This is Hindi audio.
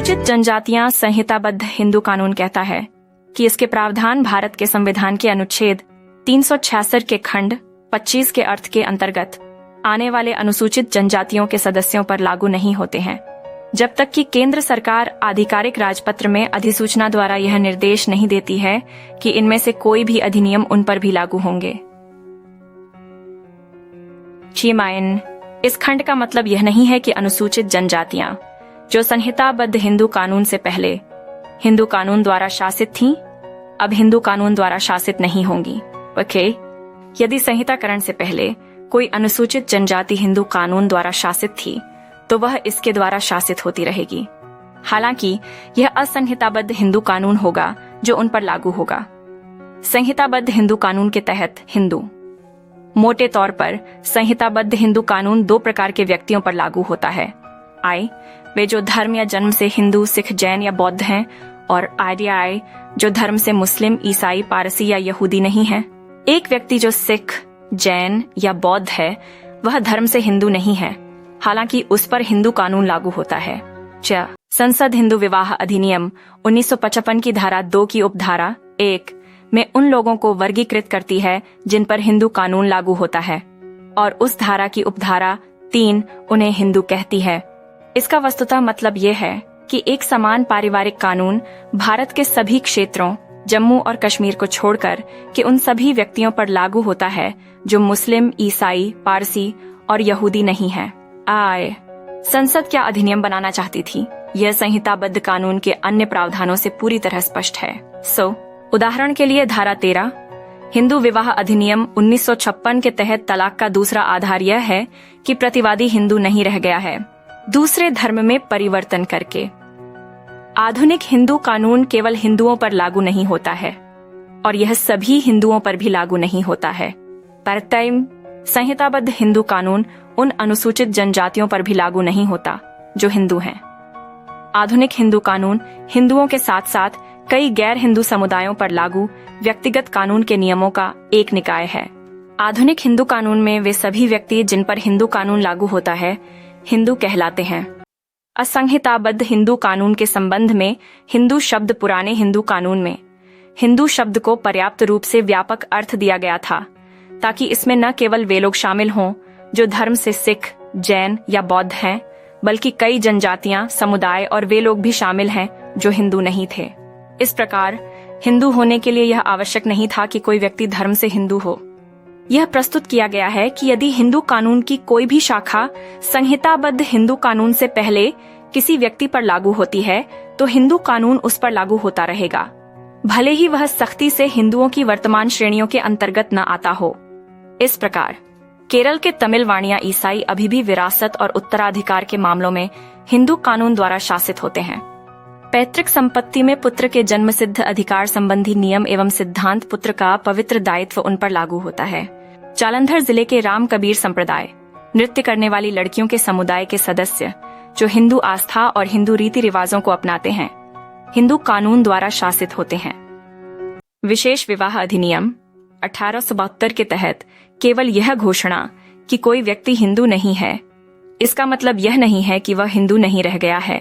अनुसूचित जनजातियां संहिताबद्ध हिंदू कानून कहता है कि इसके प्रावधान भारत के संविधान के अनुच्छेद 366 के खंड 25 के अर्थ के अंतर्गत आने वाले अनुसूचित जनजातियों के सदस्यों पर लागू नहीं होते हैं, जब तक कि केंद्र सरकार आधिकारिक राजपत्र में अधिसूचना द्वारा यह निर्देश नहीं देती है कि इनमें से कोई भी अधिनियम उन पर भी लागू होंगे। चीमाइन, इस खंड का मतलब यह नहीं है कि अनुसूचित जनजातियां जो संहिताबद्ध हिंदू कानून से पहले हिंदू कानून द्वारा शासित थीं, अब हिंदू कानून द्वारा शासित नहीं होंगी। ओके, यदि संहिताकरण से पहले कोई अनुसूचित जनजाति हिंदू कानून द्वारा शासित थी तो वह इसके द्वारा शासित होती रहेगी। हालांकि यह असंहिताबद्ध हिंदू कानून होगा जो उन पर लागू होगा। संहिताबद्ध हिंदू कानून के तहत हिंदू, मोटे तौर पर संहिताबद्ध हिंदू कानून दो प्रकार के व्यक्तियों पर लागू होता है। आई, वे जो धर्म या जन्म से हिंदू, सिख, जैन या बौद्ध हैं, और आई जो धर्म से मुस्लिम, ईसाई, पारसी या यहूदी नहीं है। एक व्यक्ति जो सिख, जैन या बौद्ध है वह धर्म से हिंदू नहीं है, हालांकि उस पर हिंदू कानून लागू होता है। संसद हिंदू विवाह अधिनियम 1955 की धारा 2 की उपधारा 1 में उन लोगों को वर्गीकृत करती है जिन पर हिंदू कानून लागू होता है, और उस धारा की उपधारा 3 उन्हें हिंदू कहती है। इसका वस्तुतः मतलब ये है कि एक समान पारिवारिक कानून भारत के सभी क्षेत्रों, जम्मू और कश्मीर को छोड़कर, कि उन सभी व्यक्तियों पर लागू होता है जो मुस्लिम, ईसाई, पारसी और यहूदी नहीं है। संसद क्या अधिनियम बनाना चाहती थी, यह संहिताबद्ध कानून के अन्य प्रावधानों से पूरी तरह स्पष्ट है। उदाहरण के लिए धारा 13 हिंदू विवाह अधिनियम 1956 के तहत तलाक का दूसरा आधार यह है कि प्रतिवादी हिंदू नहीं रह गया है दूसरे धर्म में परिवर्तन करके। आधुनिक हिंदू कानून केवल हिंदुओं पर लागू नहीं होता है, और यह सभी हिंदुओं पर भी लागू नहीं होता है। परतम संहिताबद्ध हिंदू कानून उन अनुसूचित जनजातियों पर भी लागू नहीं होता जो हिंदू हैं। आधुनिक हिंदू कानून हिंदुओं के साथ साथ कई गैर हिंदू समुदायों पर लागू व्यक्तिगत कानून के नियमों का एक निकाय है। आधुनिक हिंदू कानून में वे सभी व्यक्ति जिन पर हिंदू कानून लागू होता है हिंदू कहलाते हैं। असंहिताबद्ध हिंदू कानून के संबंध में हिंदू शब्द पुराने हिंदू कानून में हिंदू शब्द को पर्याप्त रूप से व्यापक अर्थ दिया गया था, ताकि इसमें न केवल वे लोग शामिल हों जो धर्म से सिख, जैन या बौद्ध हैं, बल्कि कई जनजातियां, समुदाय और वे लोग भी शामिल हैं जो हिंदू नहीं थे। इस प्रकार हिंदू होने के लिए यह आवश्यक नहीं था कि कोई व्यक्ति धर्म से हिंदू हो। यह प्रस्तुत किया गया है कि यदि हिंदू कानून की कोई भी शाखा संहिताबद्ध हिंदू कानून से पहले किसी व्यक्ति पर लागू होती है तो हिंदू कानून उस पर लागू होता रहेगा, भले ही वह सख्ती से हिंदुओं की वर्तमान श्रेणियों के अंतर्गत न आता हो। इस प्रकार केरल के तमिल वाणिया ईसाई अभी भी विरासत और उत्तराधिकार के मामलों में हिंदू कानून द्वारा शासित होते हैं। पैतृक संपत्ति में पुत्र के जन्म सिद्ध अधिकार संबंधी नियम एवं सिद्धांत पुत्र का पवित्र दायित्व उन पर लागू होता है। जालंधर जिले के राम कबीर संप्रदाय नृत्य करने वाली लड़कियों के समुदाय के सदस्य जो हिंदू आस्था और हिंदू रीति रिवाजों को अपनाते हैं, हिंदू कानून द्वारा शासित होते हैं। विशेष विवाह अधिनियम 1872 के तहत केवल यह घोषणा कि कोई व्यक्ति हिंदू नहीं है, इसका मतलब यह नहीं है कि वह हिंदू नहीं रह गया है।